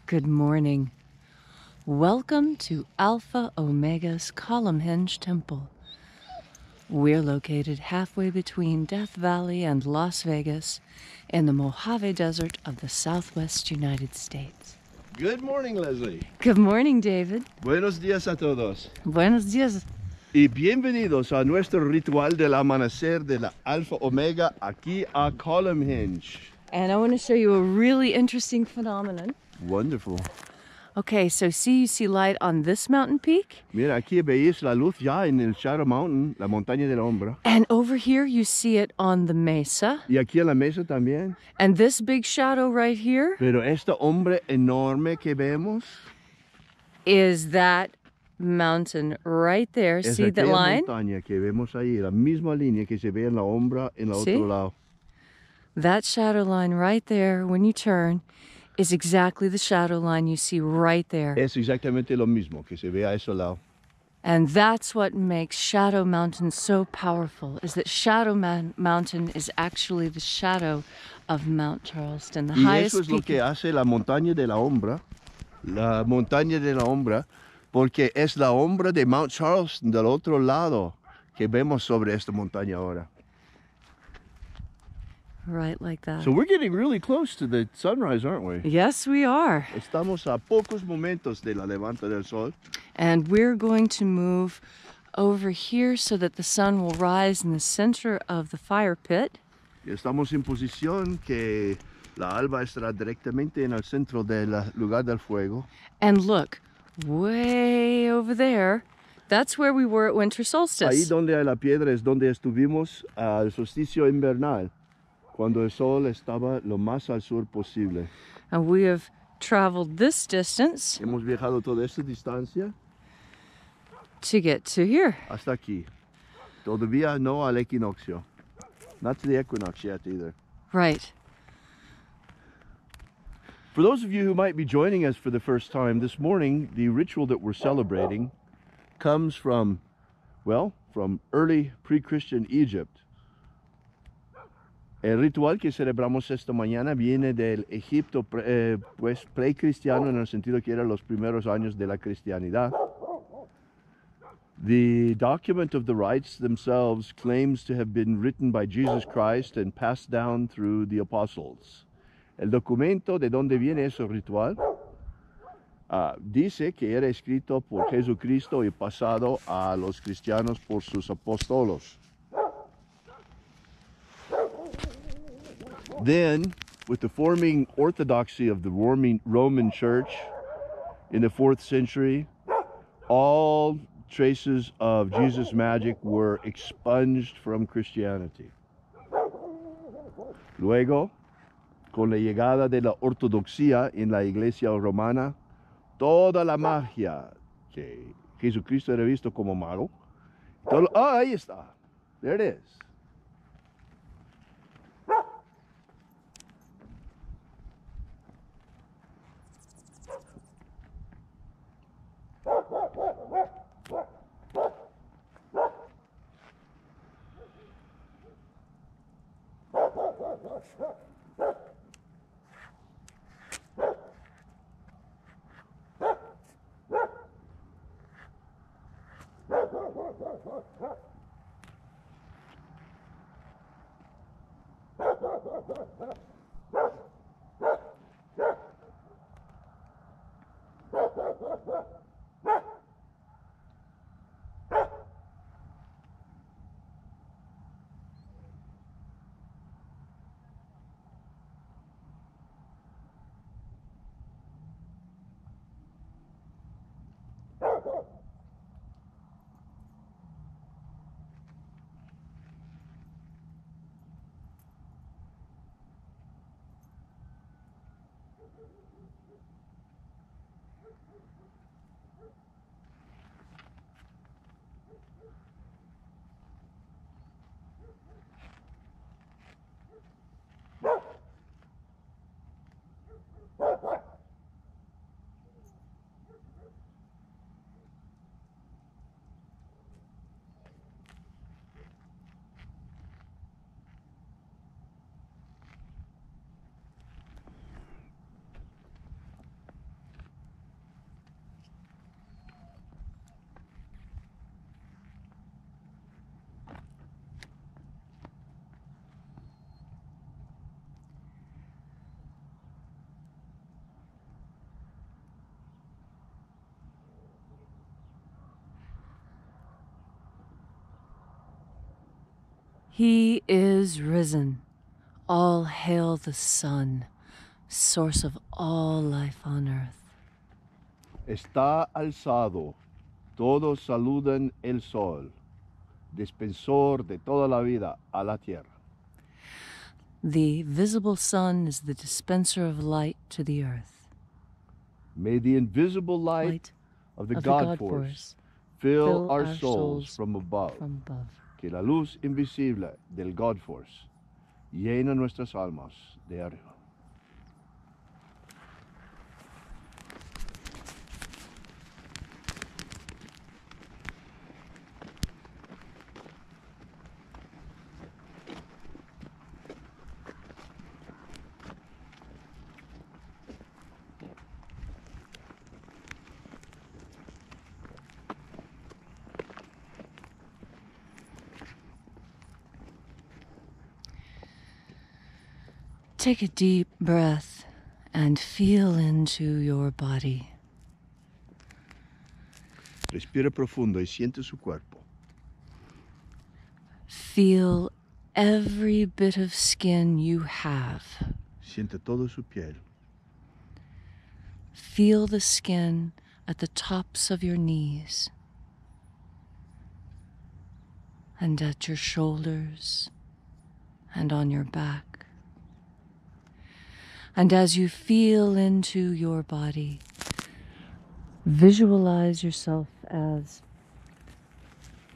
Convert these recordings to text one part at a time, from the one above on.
Good morning. Welcome to Alpha Omega's Column Henge Temple. We're located halfway between Death Valley and Las Vegas in the Mojave Desert of the Southwest United States. Good morning, Leslie. Good morning, David. Buenos días a todos. Buenos días. Y bienvenidos a nuestro ritual del amanecer de la Alpha Omega aquí a Column Henge. And I want to show you a really interesting phenomenon. Wonderful. Okay, so you see light on this mountain peak? Mira, aquí veis la luz ya en el Shadow Mountain, la montaña de la Ombra. And over here you see it on the mesa. Y aquí en la mesa también. And this big shadow right here Pero esta hombre enorme que vemos is that mountain right there. es See the aquella line? montaña que vemos ahí, la misma línea que se ve en la Ombra en el See? otro lado. That shadow line right there, when you turn, is exactly the shadow line you see right there. Es exactamente lo mismo que se ve a ese lado. And that's what makes Shadow Mountain so powerful, is that Shadow Mountain is actually the shadow of Mount Charleston, the Y highest eso es lo peak. que hace la montaña de la Ombra, porque es la Ombra de Mount Charleston del otro lado que vemos sobre esta montaña ahora. Right like that. So we're getting really close to the sunrise, aren't we? Yes, we are. Estamos a pocos momentos de la levanta del sol. And we're going to move over here so that the sun will rise in the center of the fire pit. Y estamos en posición que la alba estará directamente en el centro del lugar del fuego. And look, way over there, that's where we were at winter Ahí solstice. donde hay la piedra es donde estuvimos al solsticio invernal, cuando el sol estaba lo más al sur posible. And we have traveled this distance Hemos viajado toda esta distancia to get to here. hasta aquí. Todavía no al equinoccio. Not to the equinox yet either. Right. For those of you who might be joining us for the first time this morning, the ritual that we're celebrating comes from early pre-Christian Egypt. El ritual que celebramos esta mañana viene del Egipto precristiano, en el sentido que eran los primeros años de la cristianidad. The document of the rites themselves claims to have been written by Jesus Christ and passed down through the apostles. El documento de donde viene ese ritual dice que era escrito por Jesucristo y pasado a los cristianos por sus apóstolos. Then, with the forming orthodoxy of the Roman Church in the 4th century, all traces of Jesus' magic were expunged from Christianity. Luego, con la llegada de la ortodoxia en la iglesia romana, toda la magia que Jesucristo era visto como mago, ahí está. There it is. He is risen. All hail the sun, source of all life on earth. Está alzado, todos saludan el sol, dispensor de toda la vida a la tierra. The visible sun is the dispenser of light to the earth. May the invisible light of the God Force fill our souls from above. Que la luz invisible del God Force llena nuestras almas de arriba. Take a deep breath and feel into your body. Respira profundo y siente su cuerpo. Feel every bit of skin you have. Siente toda su piel. Feel the skin at the tops of your knees and at your shoulders and on your back. And as you feel into your body, visualize yourself as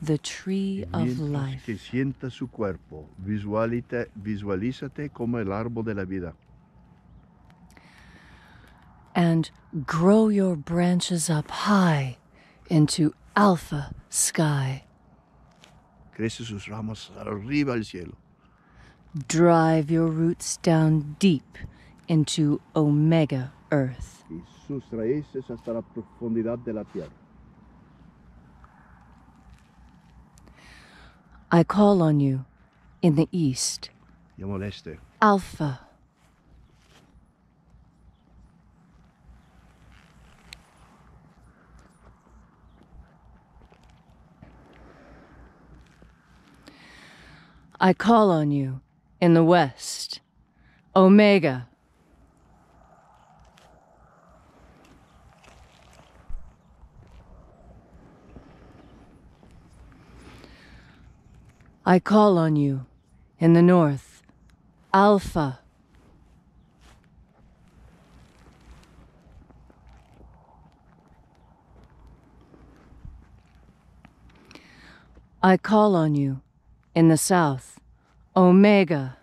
the tree of life. Que sienta su cuerpo, visualízate como el árbol de la vida. And grow your branches up high into alpha sky. Crece sus ramas arriba al cielo. Drive your roots down deep into Ωmega earth. Y sus raíces hasta la profundidad de la tierra. I call on you in the east. Llamo al este. Alpha. I call on you in the west. Ωmega. I call on you in the north, Alpha. I call on you in the south, Ωmega.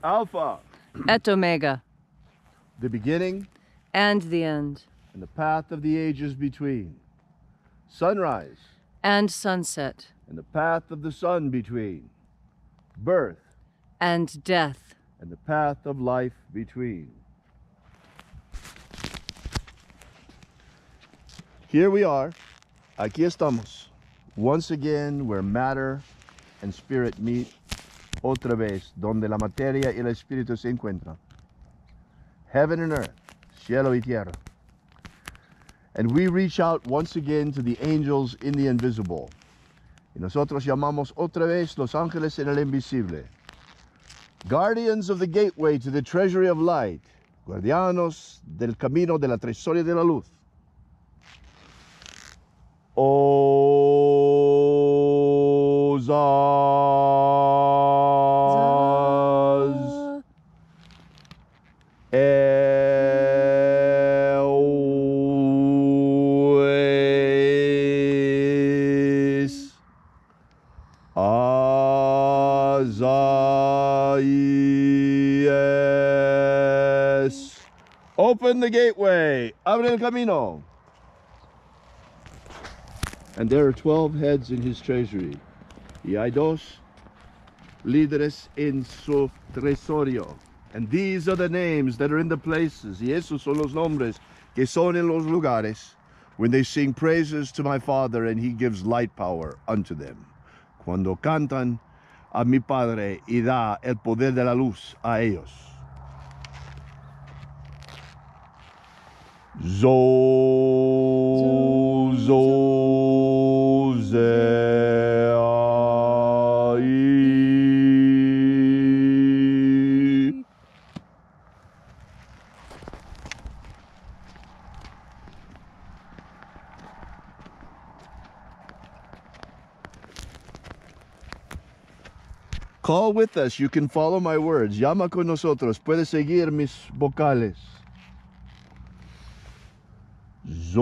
Alpha. Et Ωmega. The beginning And the end. and the path of the ages between. Sunrise And sunset. and the path of the sun between. Birth And death. and the path of life between. Here we are. Aquí estamos. Once again where matter and spirit meet. Otra vez, donde la materia y el espíritu se encuentran. Heaven and earth, cielo y tierra. And we reach out once again to the angels in the invisible. Y nosotros llamamos otra vez los ángeles en el invisible. Guardians of the gateway to the treasury of light. Guardianos del camino de la tresoria de la luz. Open the gateway. Abre el camino. And there are 12 heads in his treasury. Y hay dos líderes en su tresorio. And these are the names that are in the places. Y esos son los nombres que son en los lugares when they sing praises to my Father and he gives light power unto them. Cuando cantan a mi Padre y da el poder de la luz a ellos. Zo, zo, ze, ai. Call with us. You can follow my words. Llama con nosotros. Puedes seguir mis vocales. Zo,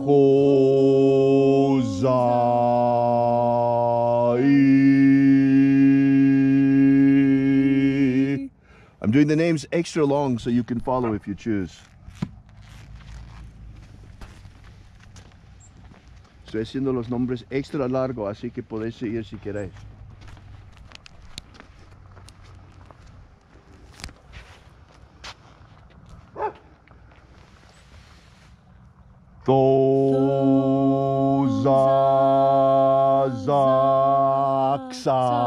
ho, zai. I'm doing the names extra long so you can follow if you choose. Estoy haciendo los nombres extra largos, así que podéis seguir si queréis. Zaksai.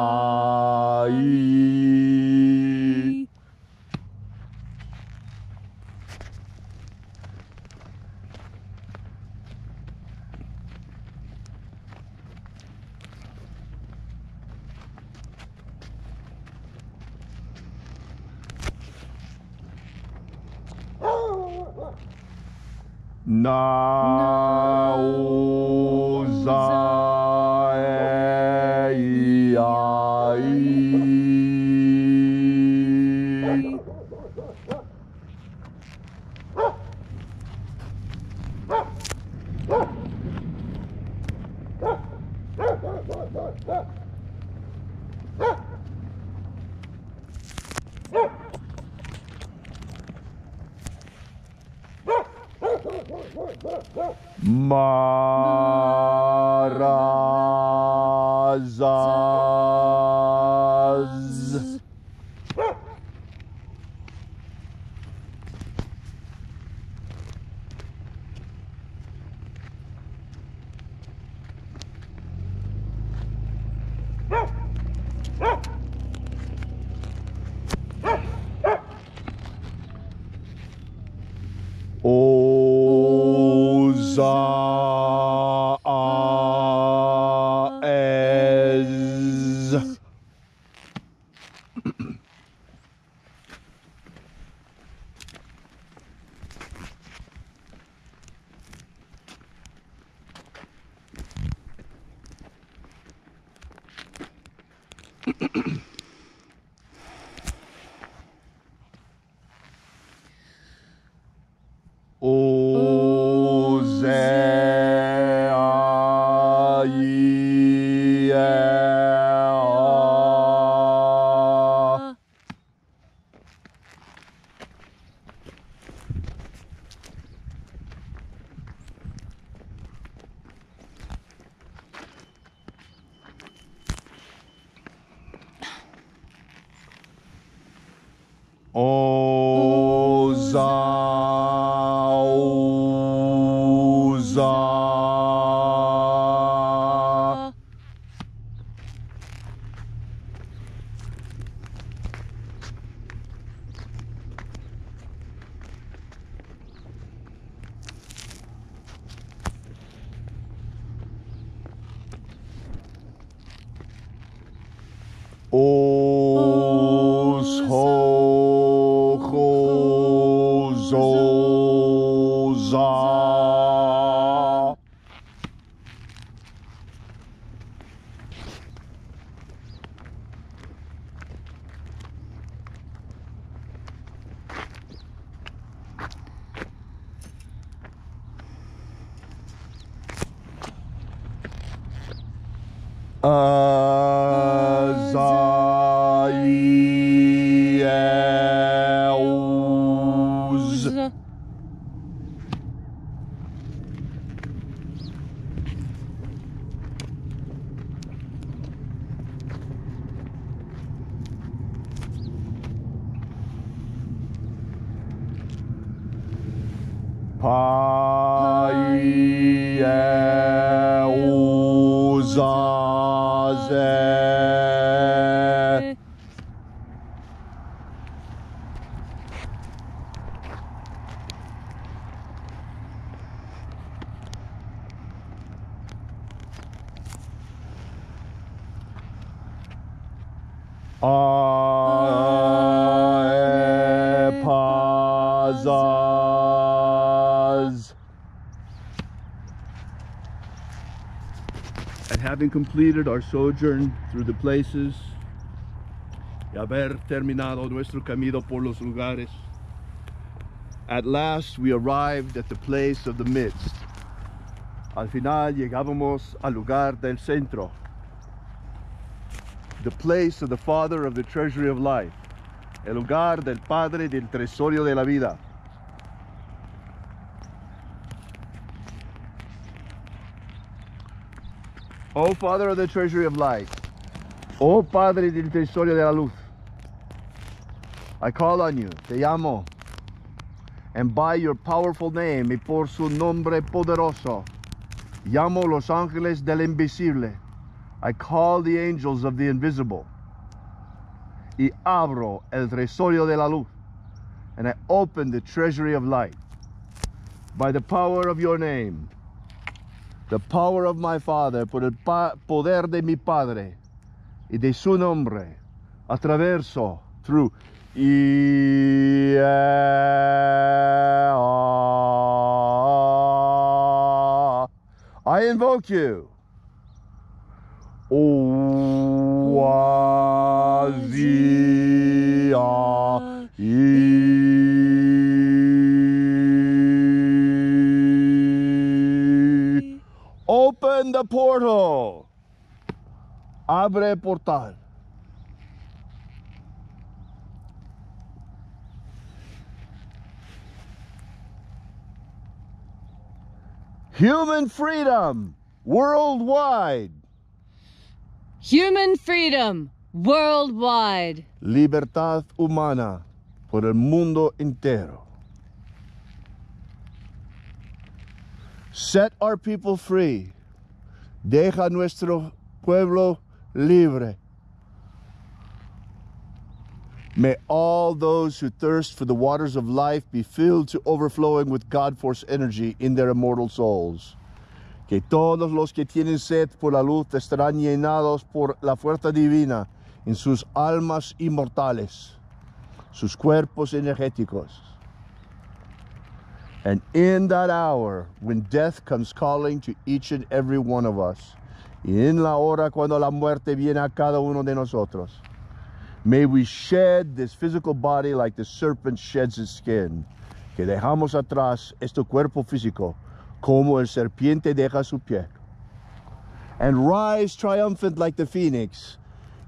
Marazaz. Ozaez. Pazas. And having completed our sojourn through the places y haber terminado nuestro camino por los lugares, at last we arrived at the place of the midst. Al final llegábamos al lugar del centro, the place of the Father of the Treasury of Life, el lugar del Padre del Tresorio de la Vida. Oh Father of the Treasury of Life, oh Padre del Tresorio de la Luz, I call on you, te llamo, and by your powerful name y por su nombre poderoso, llamo los ángeles del invisible. I call the angels of the invisible. Y abro el tresorio de la luz. And I open the treasury of light. By the power of your name, the power of my Father, por el poder de mi Padre y de su nombre, atraverso, through, I invoke you. Open the portal. Abre portal. Human freedom worldwide. Human freedom worldwide. Libertad humana por el mundo entero. Set our people free. Deja nuestro pueblo libre. May all those who thirst for the waters of life be filled to overflowing with God force energy in their immortal souls. Que todos los que tienen sed por la luz estarán llenados por la fuerza divina en sus almas inmortales, sus cuerpos energéticos. And in that hour, when death comes calling to each and every one of us, y en la hora cuando la muerte viene a cada uno de nosotros, may we shed this physical body like the serpent sheds its skin. Que dejamos atrás este cuerpo físico como el serpiente deja su piel. And rise triumphant like the phoenix.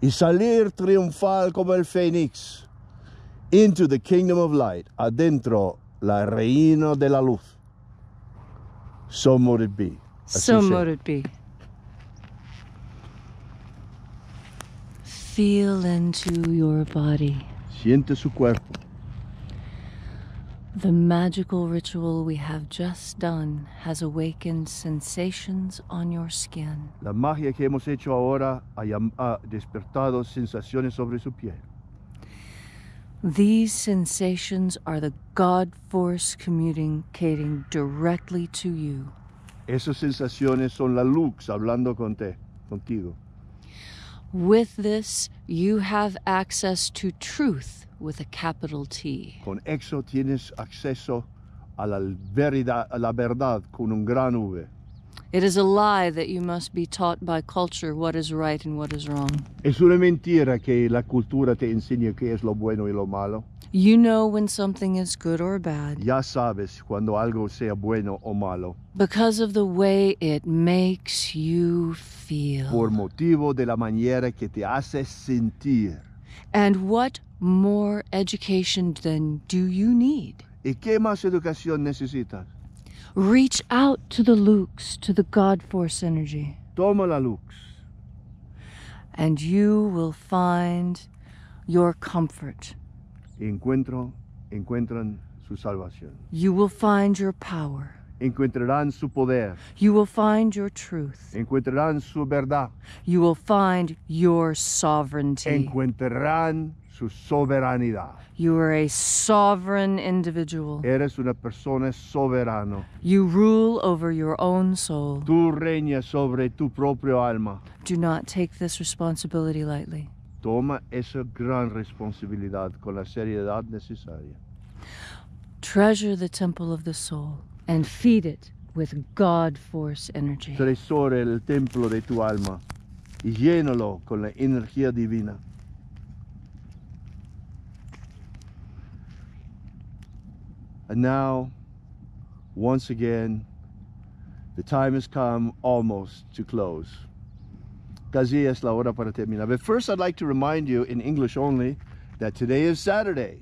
Y salir triunfal como el fénix. Into the kingdom of light. Adentro la reina de la luz. So mote it be. So mote it be. Feel into your body. Siente su cuerpo. The magical ritual we have just done has awakened sensations on your skin. La magia que hemos hecho ahora ha despertado sensaciones sobre su piel. These sensations are the God force communicating directly to you. Esas sensaciones son la luz hablando contigo. With this, you have access to truth with a capital T. Con eso tienes acceso a la verdad con un gran V. It is a lie that you must be taught by culture what is right and what is wrong. Es una mentira que la cultura te enseña qué es lo bueno y lo malo. You know when something is good or bad. Ya sabes cuando algo sea bueno o malo. Because of the way it makes you feel. Por motivo de la manera que te hace sentir. And what more education then do you need? ¿Y qué más educación necesitas? Reach out to the Lux, to the God Force energy. Toma la luz. And you will find your comfort. Encuentran su salvación. You will find your power. Encontrarán su poder. You will find your truth. Encontrarán su verdad. You will find your sovereignty. Encontrarán su soberanidad. You are a sovereign individual. Eres una persona soberano. You rule over your own soul. Tú reinas sobre tu propio alma. Do not take this responsibility lightly. Toma esa gran responsabilidad con la seriedad necesaria. Treasure the temple of the soul and feed it with God force energy. Tresora el templo de tu alma y llénalo con la energía divina. And now, once again, the time has come almost to close. Casi es la hora para terminar. But first, I'd like to remind you in English only that today is Saturday.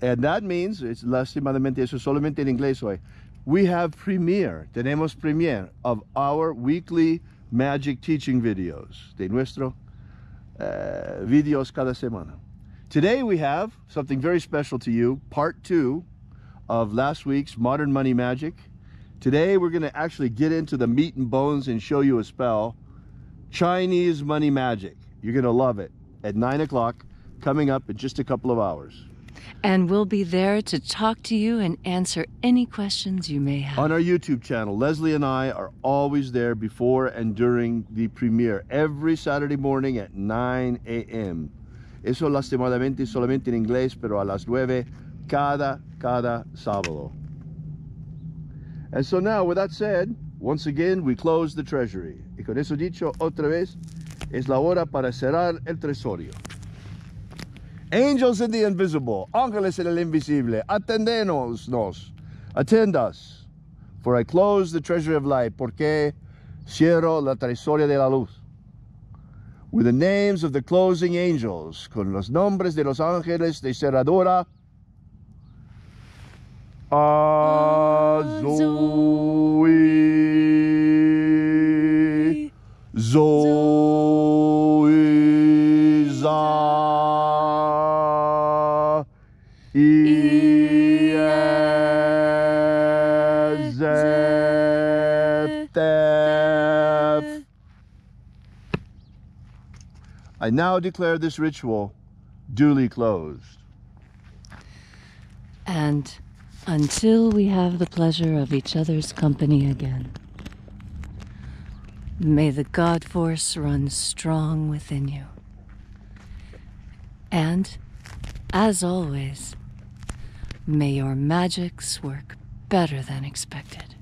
And that means, it's lastimadamente eso solamente en inglés hoy, we have tenemos premiere of our weekly magic teaching videos, de nuestro videos cada semana. Today we have something very special to you, part 2 of last week's Modern Money Magic. Today we're going to actually get into the meat and bones and show you a spell, Chinese Money Magic. You're going to love it at 9 o'clock, coming up in just a couple of hours. And we'll be there to talk to you and answer any questions you may have. On our YouTube channel, Leslie and I are always there before and during the premiere, every Saturday morning at 9 a.m. Eso lastimadamente solamente en inglés, pero a las 9 cada sábado. And so now, with that said, once again, we close the treasury. Y con eso dicho, otra vez, es la hora para cerrar el tresorio. Angels in the invisible, ángeles en el invisible, attend us, for I close the treasury of light, porque cierro la tresoria de la luz. With the names of the closing angels, con los nombres de los ángeles de cerradura, Zoe, Za, Iezeth. I now declare this ritual duly closed. And until we have the pleasure of each other's company again, may the God force run strong within you. And, as always, may your magics work better than expected.